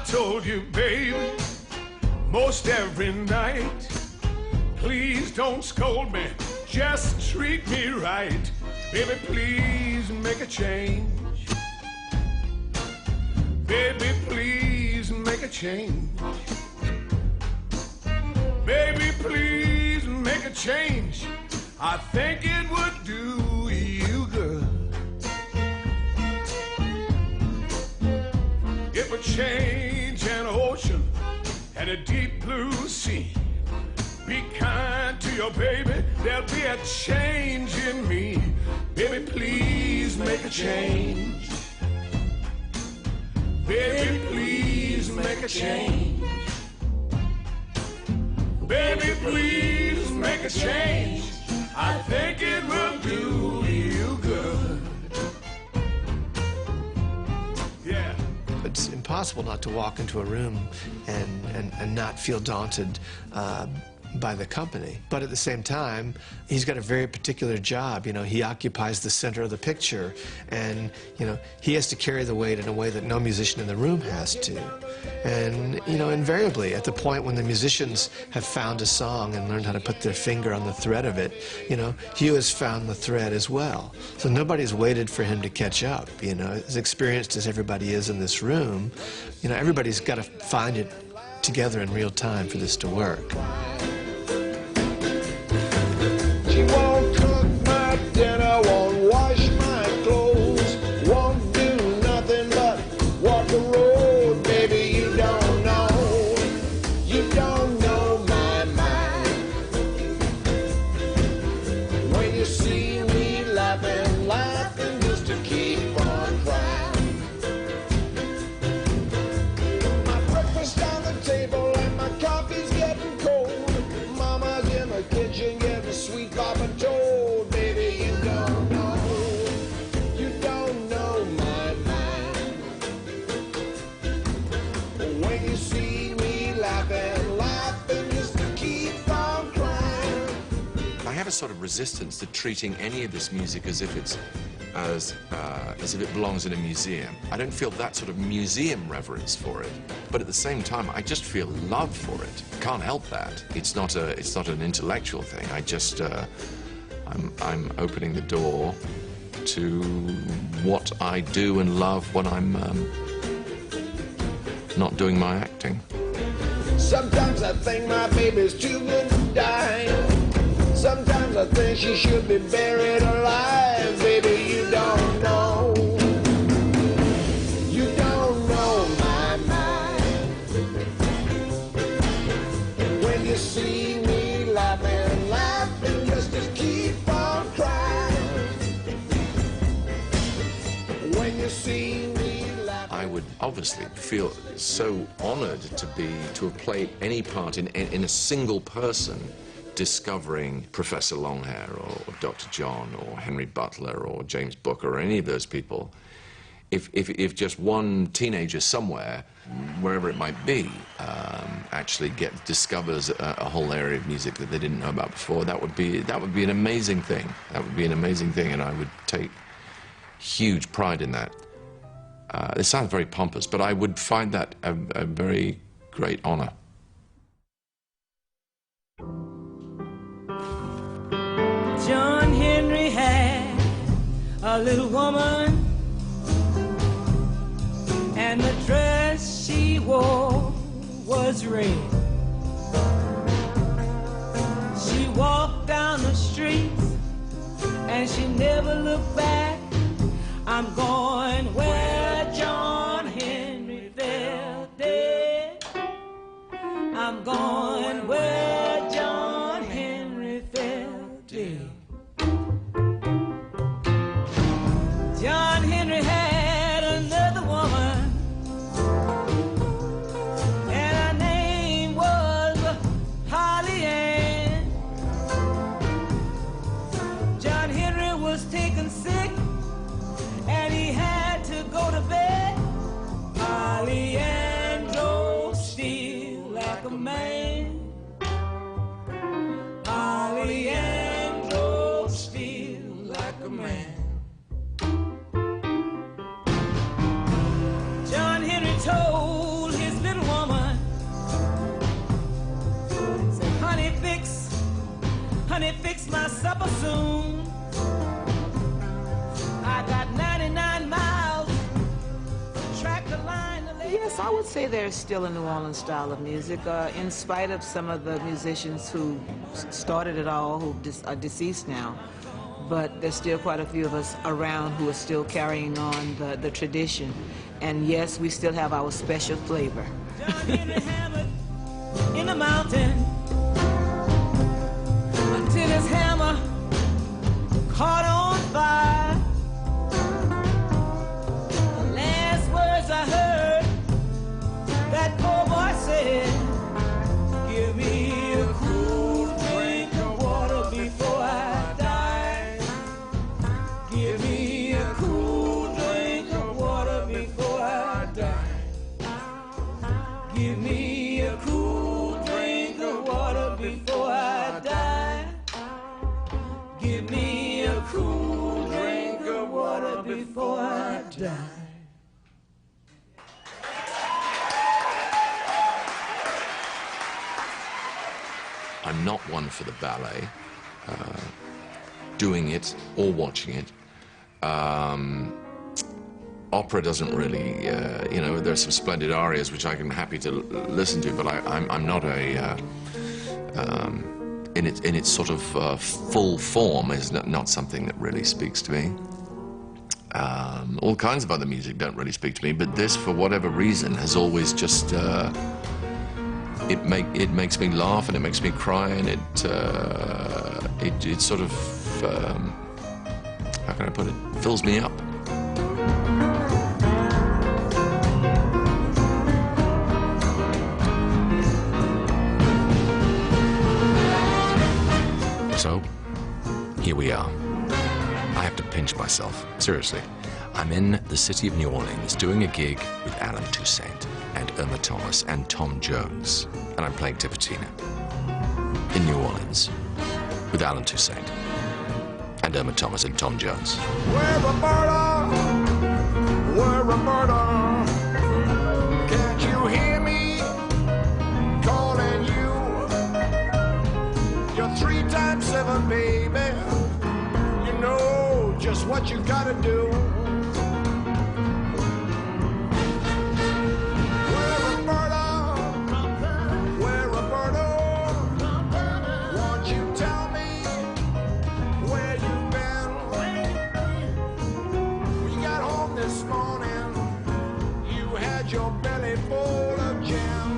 told you, baby, most every night, please don't scold me, just treat me right. Baby, please make a change. Baby, please make a change. Baby, please make a change. I think it would do you good. It would change an ocean and a deep blue sea. Be kind to your baby, there'll be a change in me. Baby, please make a change. Baby, please make a change. Baby, please make a change. I think it will do you good. Yeah. It's impossible not to walk into a room and not feel daunted by the company. But at the same time, he's got a very particular job. You know, he occupies the center of the picture, and, you know, he has to carry the weight in a way that no musician in the room has to. And, you know, invariably, at the point when the musicians have found a song and learned how to put their finger on the thread of it, you know, Hugh has found the thread as well. So nobody's waited for him to catch up, you know. As experienced as everybody is in this room, you know, everybody's got to find it together in real time for this to work. She won't cook my dinner, won't wash my clothes, won't do nothing but walk the road. Baby, you don't know my mind. When you see me laughing, laughing just to keep on crying. My breakfast on the table and my coffee's getting cold. Mama's in the kitchen getting sweet Papa told. Baby, you don't know my mind. When you see me laughing, laughing just to keep on crying. I have a sort of resistance to treating any of this music as if it's as if it belongs in a museum. I don't feel that sort of museum reverence for it, but at the same time, I just feel love for it. Can't help that. It's not an intellectual thing. I just I'm opening the door to what I do and love when I'm not doing my acting. Sometimes I think my baby's too good to die. Sometimes I think she should be buried alive. Baby, you don't know. You don't know my mind. When you see me laughing, laughing just to keep on crying. When you see me laughing. I would obviously feel so honored to have played any part in a single person discovering Professor Longhair or Dr. John or Henry Butler or James Booker or any of those people. If just one teenager somewhere, wherever it might be, actually discovers a whole area of music that they didn't know about before, that would be an amazing thing. That would be an amazing thing, and I would take huge pride in that. It sounds very pompous, but I would find that a very great honor. John Henry had a little woman, and the dress she wore was red. She walked down the street and she never looked back. I'm going where John Henry fell dead. I'm going where John Henry fell dead. John Henry had another woman, and her name was Holly Ann. John Henry was taken sick, and he had to go to bed. Holly Ann drove still like a man. Holly Ann drove still like a man. John Henry told his supper soon. I got 99 miles, track the line. Yes, I would say there's still a New Orleans style of music, in spite of some of the musicians who started it all, who are deceased now. But there's still quite a few of us around who are still carrying on the tradition. And yes, we still have our special flavor. In the mountain until his hammer caught on fire. The last words I heard, that poor boy said, give me a cool drink of water before I die. Give me a cool drink of water before I die. Give me a cool drink of water before I die. Give me a cool drink of water before I die. I'm not one for the ballet, doing it or watching it. Opera doesn't really, you know, there's some splendid arias which I'm happy to listen to, but I'm not a, in its sort of full form is not something that really speaks to me. All kinds of other music don't really speak to me, but this, for whatever reason, has always just, it makes me laugh and it makes me cry, and it sort of, how can I put it, fills me up. So, here we are. I have to pinch myself, seriously. I'm in the city of New Orleans doing a gig with Alan Toussaint and Irma Thomas and Tom Jones, and I'm playing Tipitina in New Orleans with Alan Toussaint and Irma Thomas and Tom Jones. Where Roberta? Where Roberta? Can't you hear me calling you? You're 3 times 7, baby. You know just what you gotta do. Where Roberta? Where Roberta? Won't you tell me where you've been? When you got home this morning, you had your belly full of jam.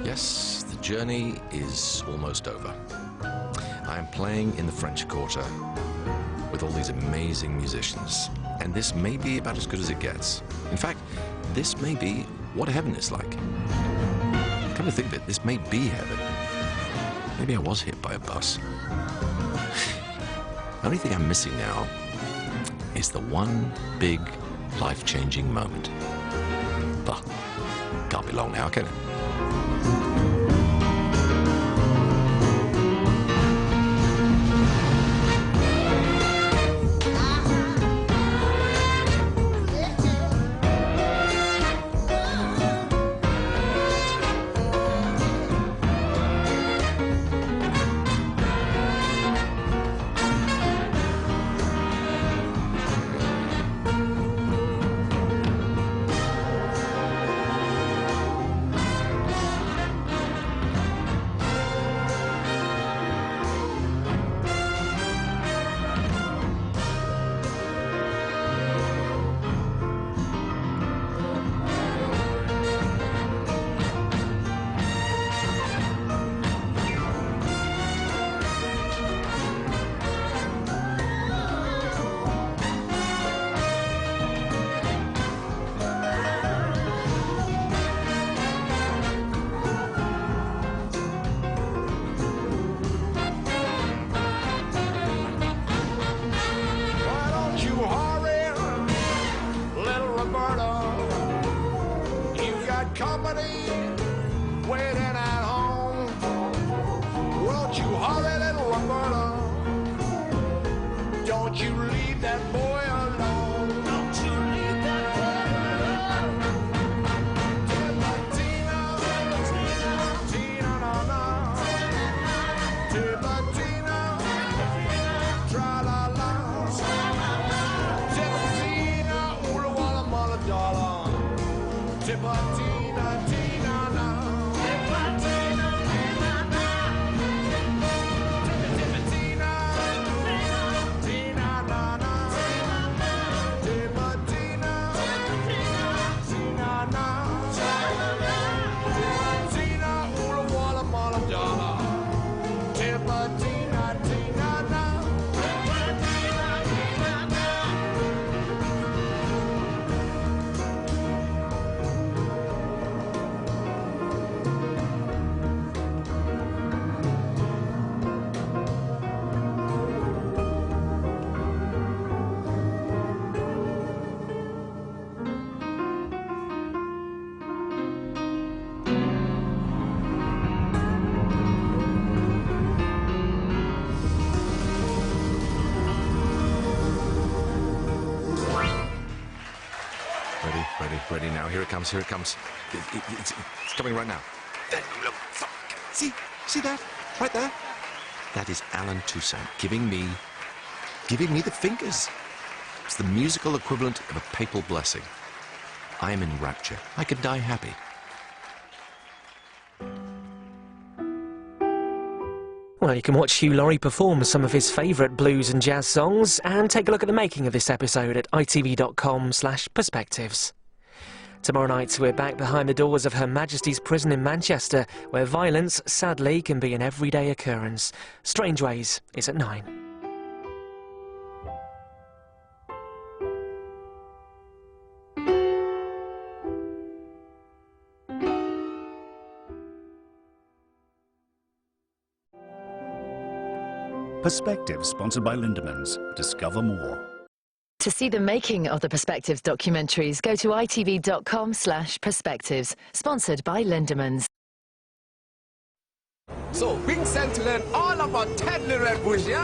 Yes, the journey is almost over. I am playing in the French Quarter with all these amazing musicians, and this may be about as good as it gets. In fact, this may be what heaven is like. Come to think of it, this may be heaven. Maybe I was hit by a bus. The only thing I'm missing now is the one big life-changing moment. But can't be long now, can it? Tipatina, tra-la-la. Tipatina, oola walla malla dollar. Tipatina, tina-na. Tipatina, tina-na. Tipatina, tina-na-na. Tipatina, tina-na. Tipatina, oola walla malla dollar. Tipatina, tina-na. Ready now. Here it comes. It's coming right now. There, look, see that? Right there? That is Alan Toussaint giving me the fingers. It's the musical equivalent of a papal blessing. I am in rapture. I could die happy. Well, you can watch Hugh Laurie perform some of his favourite blues and jazz songs and take a look at the making of this episode at itv.com/perspectives. Tomorrow night we're back behind the doors of Her Majesty's Prison in Manchester, where violence, sadly, can be an everyday occurrence. Strange Ways is at 9. Perspectives, sponsored by Lindeman's. Discover more. To see the making of the Perspectives documentaries, go to itv.com/perspectives. Sponsored by Lindeman's. So Vincent learned all about Ted Red Bush, yeah?